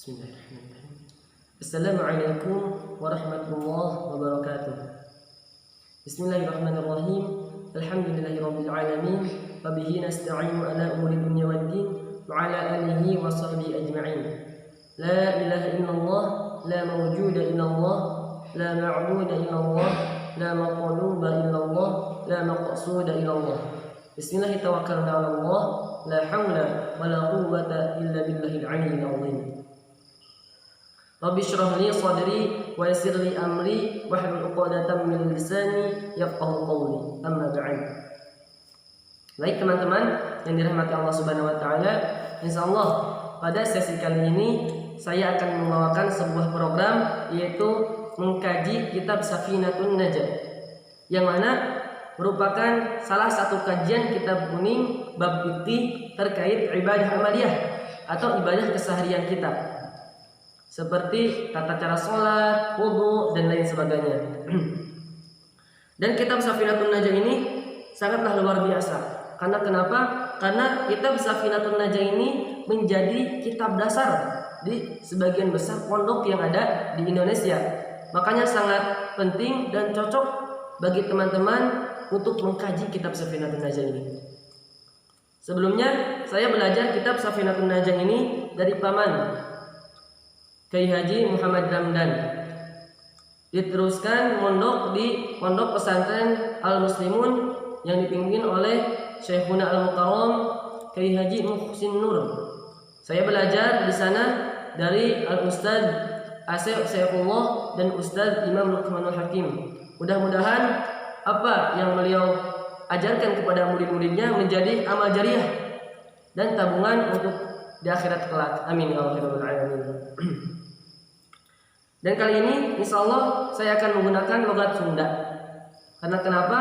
Bismillahirrahmanirrahim. Assalamualaikum warahmatullahi wabarakatuh. Bismillahirrahmanirrahim. Alhamdulillahirabbil alamin. Wa bihi nasta'inu ala umuri dunya waddin wa ala alihi wa sahbihi ajma'in. La ilaha illallah, la mawjuda illallah, la ma'buda illallah, la maqluba illallah, la maqsuda illallah. Bismillah tawakkalna 'ala Allah, la haula wa la quwwata illa billahil 'aliyyil 'azim. Rabbi shrah li sadri wa yassir li amri wahlul 'uqdatam min lisani yafqahu qawli. Amma ba'd. Baik teman-teman yang dirahmati Allah Subhanahu wa taala, insyaallah pada sesi kali ini saya akan membawakan sebuah program yaitu mengkaji kitab Safinatun Najah, yang mana merupakan salah satu kajian kitab kuning bab fikih terkait ibadah amaliyah atau ibadah keseharian kita, seperti tata cara sholat, wudu, dan lain sebagainya. Dan kitab Safinatun Najah ini sangatlah luar biasa. Karena kenapa? Karena kitab Safinatun Najah ini menjadi kitab dasar di sebagian besar pondok yang ada di Indonesia. Makanya sangat penting dan cocok bagi teman-teman untuk mengkaji kitab Safinatun Najah ini. Sebelumnya saya belajar kitab Safinatun Najah ini dari paman Kyai Haji Muhammad Ramdan. Diteruskan mondok di Pondok Pesantren Al Muslimun yang dipimpin oleh Syekhuna Al Mukarram Kyai Haji Muhsin Nur. Saya belajar di sana dari Al Ustaz Asy Syekhullah dan Ustaz Imam Luqmanul Hakim. Mudah-mudahan apa yang beliau ajarkan kepada murid-muridnya menjadi amal jariah dan tabungan untuk di akhirat kelak. Amin ya rabbal alamin. Dan kali ini insyaallah saya akan menggunakan logat Sunda. Karena kenapa?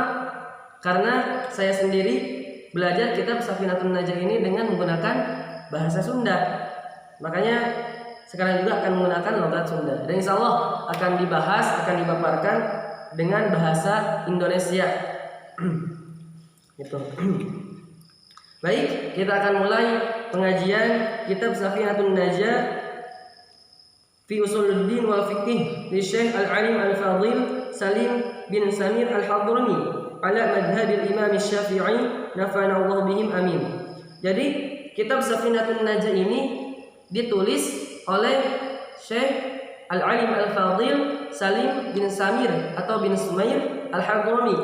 Karena saya sendiri belajar kitab Safinatun Najah ini dengan menggunakan bahasa Sunda. Makanya sekarang juga akan menggunakan logat Sunda. Dan insyaallah akan dibahas, akan dipaparkan dengan bahasa Indonesia. Gitu. Baik, kita akan mulai pengajian kitab Safinatun Najah fi Usuluddin wal Fiqh li Syekh Al-Alim Al-Fadhil Salim bin Samir Al-Hadrami ala madhhabil Imam Syafi'i nafa'ana Allah bihim amin. Jadi kitab Safinatun Najah ini ditulis oleh Syekh Al-Alim Al-Fadhil Salim bin Samir atau bin Sumair Al-Hadrami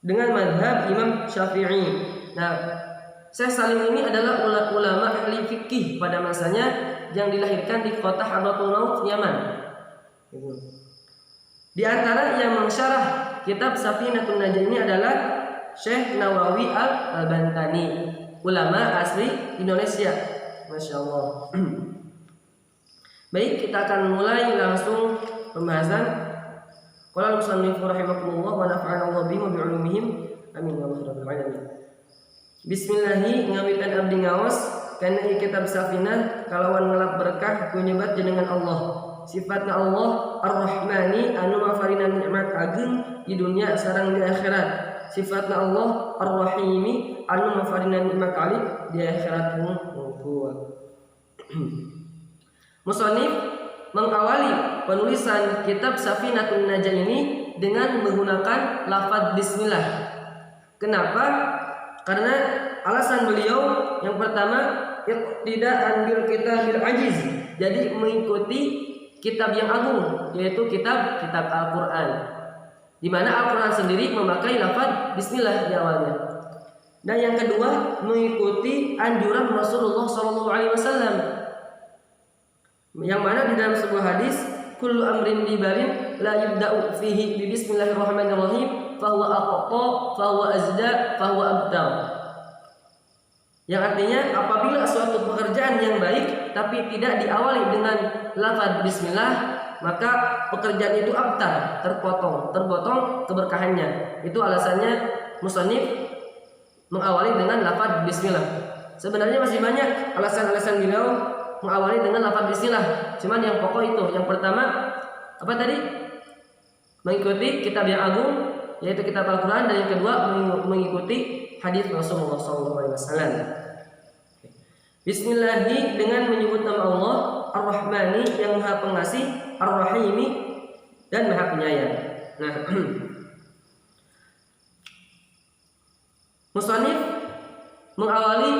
dengan madhab Imam Syafi'i. Nah, Syekh Salim ini adalah ulama ahli fikih pada masanya yang dilahirkan di kota Hadratul Maut, Yaman. Di antara yang mensyarah kitab Safinatun Najah ini adalah Syekh Nawawi Al-Bantani, ulama asli Indonesia. Masya Allah. Baik, kita akan mulai langsung pembahasan. Qala al-musannif rahimakumullah wa nafa'ana Allah bihim wa bi'ulumihim. Amin ya rabbal alamin. Bismillahi ngawitan abdi ngaos kana kitab Safinah kalawan ngelap berkah kunyebat jenengan Allah. Sifatna Allah Ar-Rahmani anu mafarina nikmat ageung di dunia sareng di akhirat. Sifatna Allah Ar-Rahimi anu mafarina nikmat ali di akhirat mungkul. Musannif mengawali penulisan kitab Safinatun Najah ini dengan menggunakan lafaz bismillah. Kenapa? Karena alasan beliau yang pertama tidak ambil kitabil ajiz, jadi mengikuti kitab yang agung, yaitu kitab Al-Quran, di mana Al-Quran sendiri memakai lafaz bismillah di awalnya. Dan yang kedua mengikuti anjuran Rasulullah SAW, yang mana di dalam sebuah hadis kullu amrin dibarin la yubda'u fihi bi bismillahirrahmanirrahim fahuwa aqta fahuwa azda fahuwa abtar. Yang artinya apabila suatu pekerjaan yang baik tapi tidak diawali dengan lafaz bismillah, maka pekerjaan itu abtar, terpotong keberkahannya. Itu alasannya musannif mengawali dengan lafaz bismillah. Sebenarnya masih banyak alasan-alasan beliau mengawali dengan lafaz bismillah. Cuman yang pokok itu, yang pertama apa tadi? Mengikuti kitab yang agung, yaitu kitab Al-Quran, dan yang kedua mengikuti hadis Rasulullah SAW. Bismillahi dengan menyebut nama Allah, Ar-Rahmani yang Maha Pengasih, Ar-Rahimi dan Maha Penyayang. Nah, musannif mengawali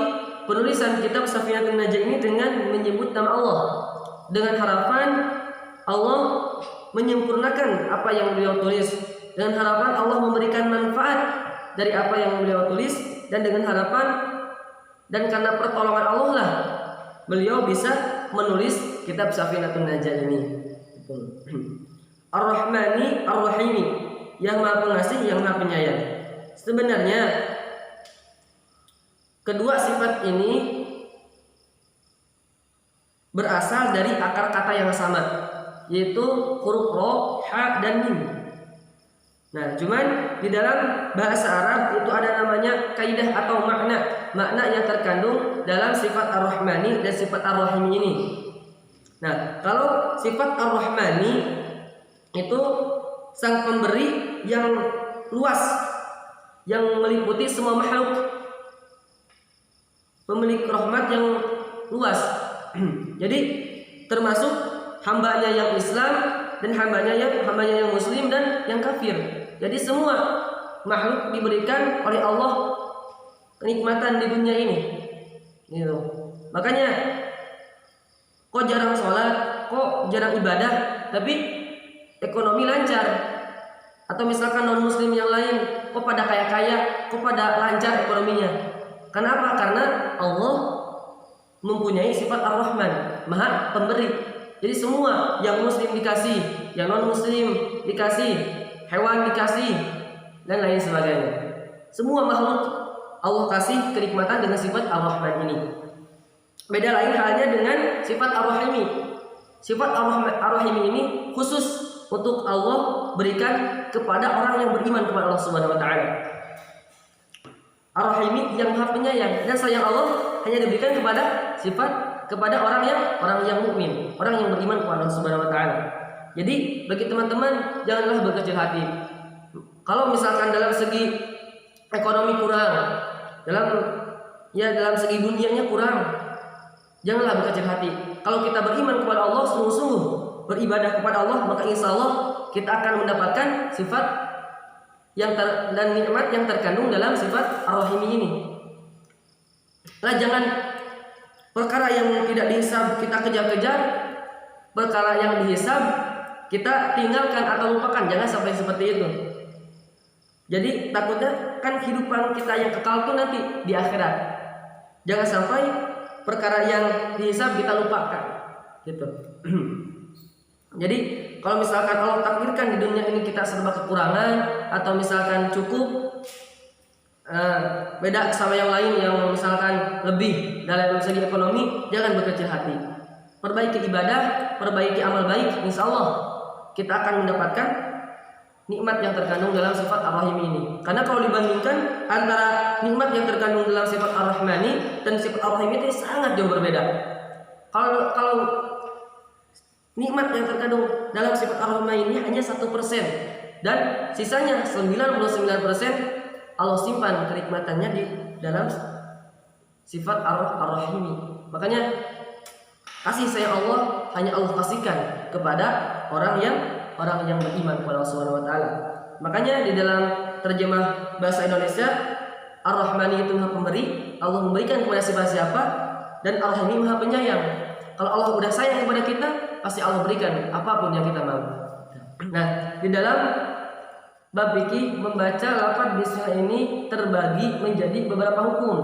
penulisan kitab Safinatun Najah ini dengan menyebut nama Allah, dengan harapan Allah menyempurnakan apa yang beliau tulis, dengan harapan Allah memberikan manfaat dari apa yang beliau tulis, dan dengan harapan dan karena pertolongan Allah lah beliau bisa menulis kitab Safinatun Najah ini. Ar-Rahmani Ar-Rahimi, yang Maha Pengasih, yang Maha Penyayang. Sebenarnya kedua sifat ini berasal dari akar kata yang sama, yaitu huruf ro, ha, dan mim. Nah, cuman di dalam bahasa Arab itu ada namanya kaidah atau makna yang terkandung dalam sifat Ar-Rahmani dan sifat Ar-Rahimi ini. Nah, kalau sifat Ar-Rahmani itu sang pemberi yang luas, yang meliputi semua makhluk, pemilik rahmat yang luas. Jadi termasuk hambanya yang Islam dan hambanya yang Muslim dan yang kafir. Jadi semua makhluk diberikan oleh Allah kenikmatan di dunia ini. Gitu. Makanya kok jarang sholat, kok jarang ibadah, tapi ekonomi lancar. Atau misalkan non Muslim yang lain, kok pada kaya-kaya, kok pada lancar ekonominya. Kenapa? Karena Allah mempunyai sifat Ar-Rahman, Maha Pemberi. Jadi semua yang Muslim dikasih, yang non Muslim dikasih, hewan dikasih, dan lain sebagainya. Semua makhluk Allah kasih kenikmatan dengan sifat Ar-Rahman ini. Beda lain halnya dengan sifat Ar-Rahimi. Sifat Ar-Rahimi ini khusus untuk Allah berikan kepada orang yang beriman kepada Allah Subhanahu wa taala. Ar-Rahimi yang Maha Penyayang, dan sayang Allah hanya diberikan kepada orang yang mukmin, orang yang beriman kepada Allah Subhanahu wa taala. Jadi bagi teman-teman janganlah berkecil hati. Kalau misalkan dalam segi ekonomi kurang, dalam segi dunianya kurang, janganlah berkecil hati. Kalau kita beriman kepada Allah, sungguh-sungguh beribadah kepada Allah, maka insya Allah kita akan mendapatkan sifat dan nikmat yang terkandung dalam sifat Ar-Rahimi ini. Nah, jangan perkara yang tidak dihisab kita kejar-kejar, perkara yang dihisab kita tinggalkan atau lupakan. Jangan sampai seperti itu. Jadi takutnya kan kehidupan kita yang kekal itu nanti di akhirat. Jangan sampai perkara yang dihisab kita lupakan, gitu. Jadi kalau misalkan Allah takdirkan di dunia ini kita serba kekurangan, atau misalkan cukup, beda sama yang lain yang misalkan lebih dalam segi ekonomi, jangan berkecil hati. Perbaiki ibadah, perbaiki amal baik, insya Allah kita akan mendapatkan nikmat yang terkandung dalam sifat Ar-Rahim ini. Karena kalau dibandingkan antara nikmat yang terkandung dalam sifat Ar-Rahmani dan sifat Ar-Rahim itu sangat jauh berbeda. Kalau nikmat yang terkandung dalam sifat Ar-Rahmani ini hanya 1%, dan sisanya 99% Allah simpan kenikmatannya di dalam sifat Ar-Rahimi. Makanya kasih sayang Allah hanya Allah kasihkan kepada orang yang beriman kepada Allah Subhanahu wa taala. Makanya di dalam terjemah bahasa Indonesia, Ar-Rahmani itu Maha Pemberi, Allah memberikan kepada siapa-siapa, dan Ar-Rahimi Maha Penyayang. Kalau Allah udah sayang kepada kita, pasti Allah berikan apapun yang kita mau. Nah, di dalam bab fikih membaca lafaz bismillah ini terbagi menjadi beberapa hukum.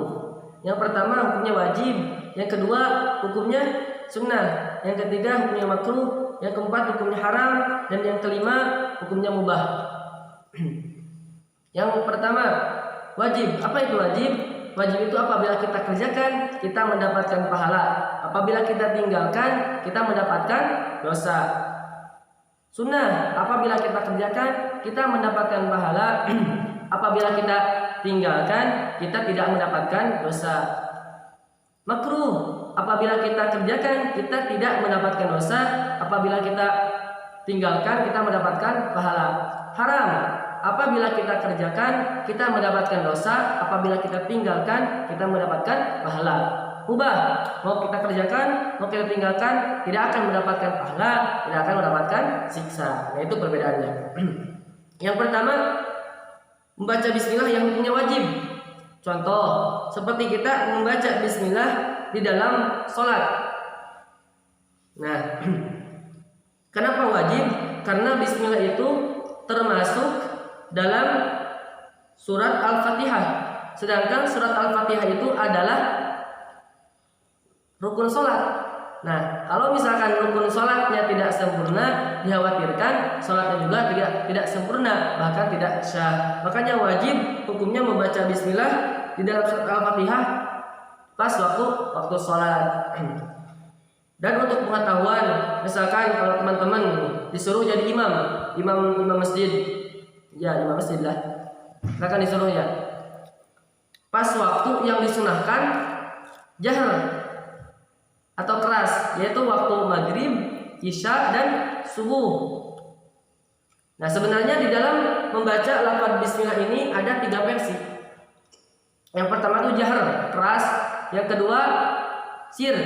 Yang pertama hukumnya wajib, yang kedua hukumnya sunnah, yang ketiga hukumnya makruh, yang keempat hukumnya haram, dan yang kelima hukumnya mubah. Yang pertama wajib. Apa itu wajib? Wajib itu apabila kita kerjakan kita mendapatkan pahala, apabila kita tinggalkan kita mendapatkan dosa. Sunnah, apabila kita kerjakan kita mendapatkan pahala, apabila kita tinggalkan kita tidak mendapatkan dosa. Makruh, apabila kita kerjakan kita tidak mendapatkan dosa, apabila kita tinggalkan kita mendapatkan pahala. Haram, apabila kita kerjakan kita mendapatkan dosa, apabila kita tinggalkan kita mendapatkan pahala. Mubah, mau kita kerjakan, mau kita tinggalkan, tidak akan mendapatkan pahala, tidak akan mendapatkan siksa. Nah, itu perbedaannya. Yang pertama, membaca bismillah yang hukumnya wajib. Contoh, seperti kita membaca bismillah di dalam sholat. Nah, kenapa wajib? Karena bismillah itu termasuk dalam surat Al-Fatihah. Sedangkan surat Al-Fatihah itu adalah rukun sholat. Nah, kalau misalkan rukun sholatnya tidak sempurna, dikhawatirkan sholatnya juga tidak sempurna, bahkan tidak sah. Makanya wajib hukumnya membaca bismillah di dalam surat Al-Fatihah pas waktu sholat. Dan untuk pengetahuan, misalkan kalau teman-teman disuruh jadi imam masjid, ya imam masjid lah, akan disuruh ya. Pas waktu yang disunahkan jahar atau keras, yaitu waktu maghrib, isya, dan subuh. Nah, sebenarnya di dalam membaca lafaz bismillah ini ada 3 versi. Yang pertama itu jahar, keras. Yang kedua sir,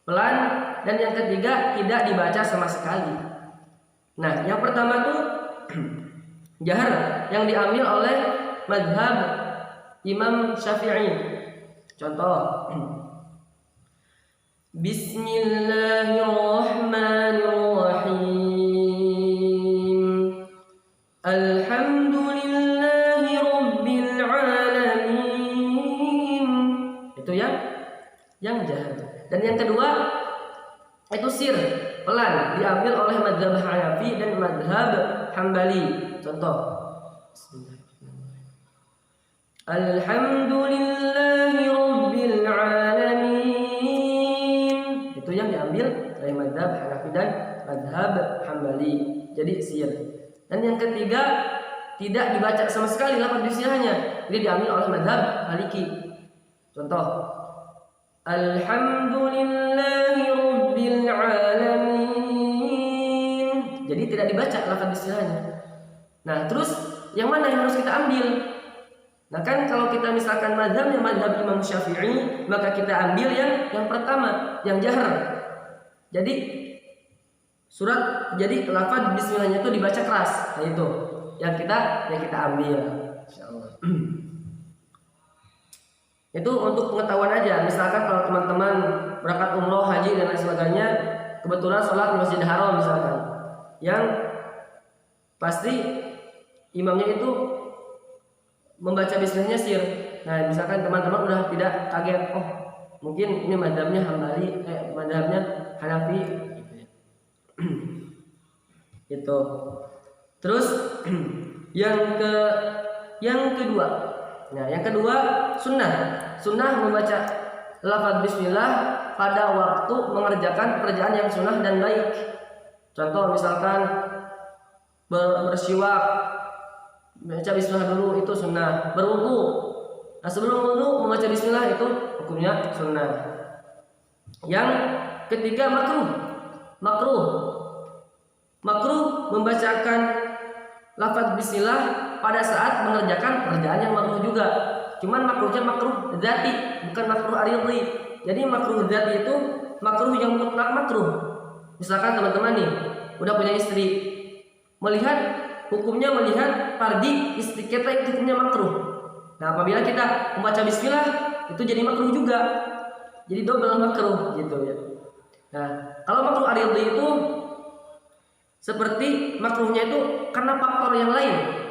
pelan. Dan yang ketiga tidak dibaca sama sekali. Nah, yang pertama itu jahar, yang diambil oleh mazhab Imam Syafi'i. Contoh, Bismillahirrahmanirrahim. Alhamdulillahi rabbil alamin. Itu yang jahar. Dan yang kedua itu sir, pelan, diambil oleh mazhab Hanafi dan mazhab Hambali. Contoh, Alhamdulillahi rabbil alamin. Itu yang diambil dari mazhab Hanafi dan mazhab Hambali. Jadi sir. Dan yang ketiga tidak dibaca sama sekali lafaz bismillahnya. Ini diambil oleh mazhab Maliki. Contoh, Alhamdulillahi rabbil alamin. Jadi tidak dibaca lafaz bismillahnya. Nah, terus yang mana yang harus kita ambil? Nah, kan kalau kita misalkan mazhab Imam Syafi'i, maka kita ambil yang pertama, yang jahar. Jadi lafaz bismillahnya itu dibaca keras. Nah, itu yang kita ambil, insyaallah. Itu untuk pengetahuan aja. Misalkan kalau teman-teman berangkat umroh, haji dan lain sebagainya, kebetulan sholat di Masjidil Haram misalkan, yang pasti imamnya itu membaca bismillahnya sir. Nah, misalkan teman-teman udah tidak kaget, oh mungkin ini mazhabnya Hambali, mazhabnya Hanafi, gitu. Terus yang kedua, nah yang kedua sunnah membaca lafaz bismillah pada waktu mengerjakan pekerjaan yang sunnah dan baik. Contoh misalkan bersiwak, baca bismillah dulu, itu sunnah. Berwudu, nah sebelum wudu membaca bismillah, itu hukumnya sunnah. Yang ketiga makruh membacakan lafaz bismillah pada saat mengerjakan pekerjaan yang makruh juga. Cuman makruhnya makruh dzati, bukan makruh aridhi. Jadi makruh dzati itu makruh yang mutlak makruh. Misalkan teman-teman nih udah punya istri, hukumnya melihat fardi istri kita itu hukumnya makruh. Nah, apabila kita membaca bismillah itu jadi makruh juga. Jadi double makruh gitu ya. Nah, kalau makruh aridhi itu seperti makruhnya itu karena faktor yang lain.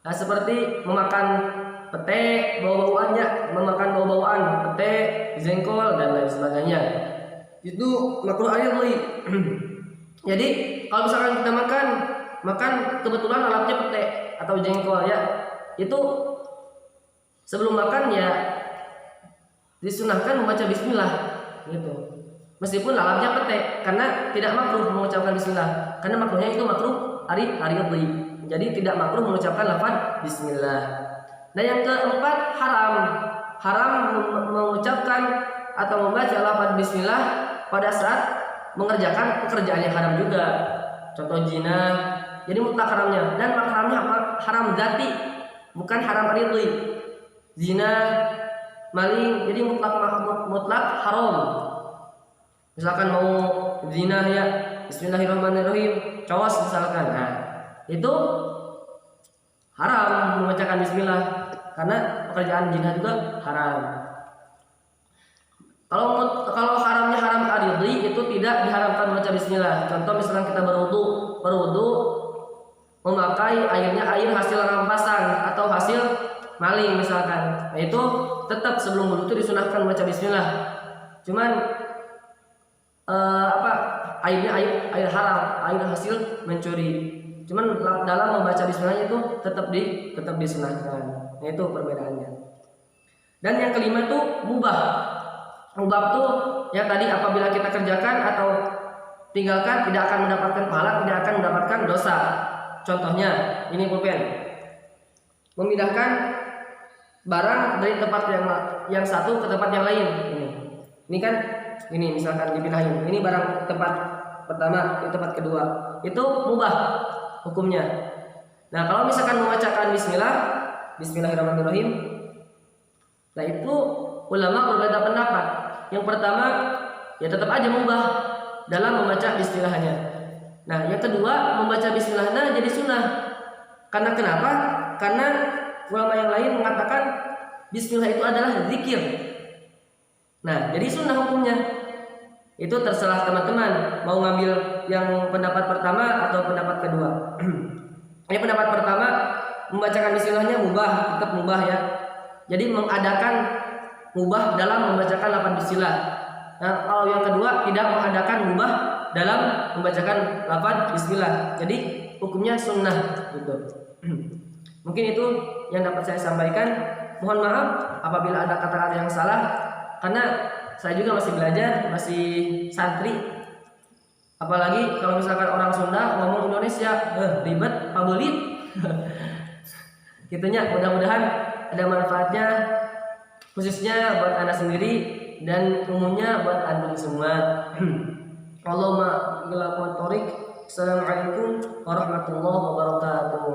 Nah, seperti memakan pete, memakan bau-bauan pete, jengkol dan lain sebagainya. Itu makruh aridhi. Jadi, kalau misalkan kita makan kebetulan alatnya pete atau jengkol ya, itu sebelum makan ya disunahkan membaca bismillah gitu. Meskipun lalapnya pete, karena tidak makruh mengucapkan bismillah, karena makruhnya itu makruh aridhi. Jadi tidak makruh mengucapkan lafaz bismillah. Nah, yang keempat haram mengucapkan atau membaca lafaz bismillah pada saat mengerjakan pekerjaan yang haram juga. Contoh zina, jadi mutlak haramnya, dan haramnya haram dzati, bukan haram aridhi. Zina, maling, jadi mutlak haram. Misalkan mau zina ya, bismillahirrahmanirrahim, cowos misalkan. Nah, itu haram membacakan bismillah karena pekerjaan zina juga haram. Kalau haramnya haram aridhi, itu tidak diharamkan membaca bismillah. Contoh misalkan kita berwudu memakai airnya air hasil rampasan atau hasil maling misalkan. Nah, itu tetap sebelum wudu itu disunahkan membaca bismillah. Cuman airnya air haram, air hasil mencuri. Cuman dalam membaca bismillah itu tetap disunahkan. Nah, itu perbedaannya. Dan yang kelima tuh mubah. Mubah tuh yang tadi apabila kita kerjakan atau tinggalkan tidak akan mendapatkan pahala, tidak akan mendapatkan dosa. Contohnya, ini pulpen. Memindahkan barang dari tempat yang satu ke tempat yang lain. Ini kan, ini misalkan dipindahin. Ini barang tempat pertama, ini tempat kedua. Itu mubah hukumnya. Nah, kalau misalkan membacakan Bismillahirrahmanirrahim. Nah, itu ulama berbeda pendapat. Yang pertama, ya tetap aja mubah dalam membaca bismillahnya. Nah, yang kedua, membaca bismillahnya jadi sunnah. Karena kenapa? Karena ulama yang lain mengatakan bismillah itu adalah zikir. Nah, jadi sunnah hukumnya. Itu terserah teman-teman mau ngambil yang pendapat pertama atau pendapat kedua. Ini pendapat pertama, membacakan bismillahnya mubah, tetap mubah ya. Jadi mengadakan mubah dalam membacakan lafaz bismillah. Nah, kalau yang kedua tidak mengadakan mubah dalam membacakan lafaz bismillah. Jadi hukumnya sunnah gitu. Mungkin itu yang dapat saya sampaikan. Mohon maaf apabila ada kata-kata yang salah, karena saya juga masih belajar, masih santri. Apalagi kalau misalkan orang Sunda ngomong Indonesia, ribet, pabelit. Gitunya, mudah-mudahan ada manfaatnya, khususnya buat Anda sendiri dan umumnya buat Anda semua. Allahumma ila qawtorik. Assalamualaikum warahmatullahi wabarakatuh.